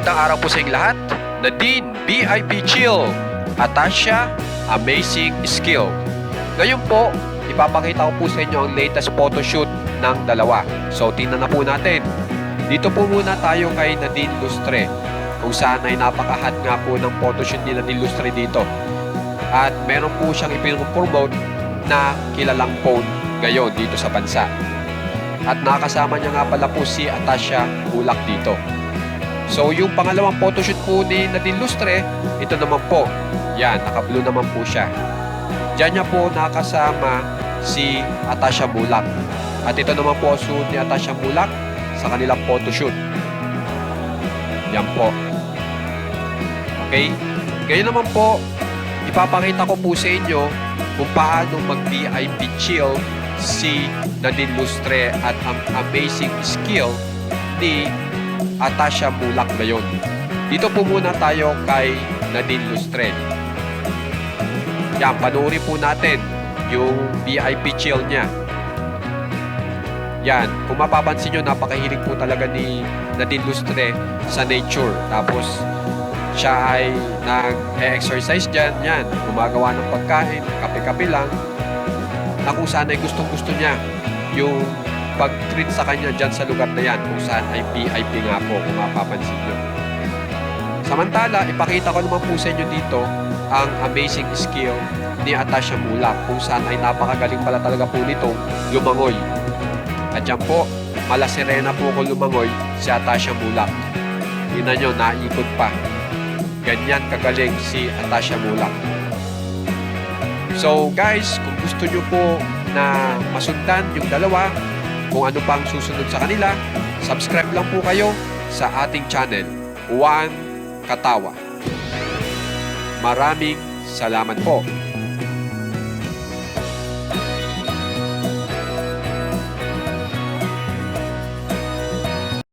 Magandang araw po sa inyong lahat. Nadine, VIP Chill, Atasha, Amazing Skill. Ngayon po, ipapakita ko po sa inyo ang latest photoshoot ng dalawa. So, tingnan na po natin. Dito po muna tayo kay Nadine Lustre, kung saan ay napaka-hot nga po ng photoshoot ni Nadine Lustre dito. At meron po siyang ipinopromote na kilalang phone ngayon dito sa bansa. At nakasama niya nga pala po si Atasha Bulak dito. So, yung pangalawang photoshoot po ni Nadine Lustre, ito naman po. Yan, naka-blue naman po siya. Diyan niya po nakasama si Atasha Bulak. At ito naman po suot ni Atasha Bulak sa kanilang photoshoot. Yan po. Okay? Ngayon naman po, ipapakita ko po sa inyo kung paano mag-VIP chill si Nadine Lustre at ang amazing skill ni Atasha Bulak ngayon. Dito po muna tayo kay Nadine Lustre. Yan, panoorin po natin yung VIP chill niya. Yan, kung mapapansin nyo, napakahilig po talaga ni Nadine Lustre sa nature. Tapos, siya ay nag-exercise dyan. Yan, gumagawa ng pagkain, kape-kape lang. Na kung saan ay gustong-gusto niya yung pag-treat sa kanya dyan sa lugar na yan, kung saan ay VIP nga po, kung mapapansin nyo. Samantala, ipakita ko naman po sa inyo dito ang amazing skill ni Atasha Bulak, kung saan ay napakagaling pala talaga po nitong lumangoy. At dyan po, mala sirena po kung lumangoy si Atasha Bulak. Tingnan nyo, naikot pa. Ganyan kagaling si Atasha Bulak. So guys, kung gusto nyo po na masundan yung dalawa, kung ano pang susunod sa kanila, subscribe lang po kayo sa ating channel, Juan Katawa. Maraming salamat po.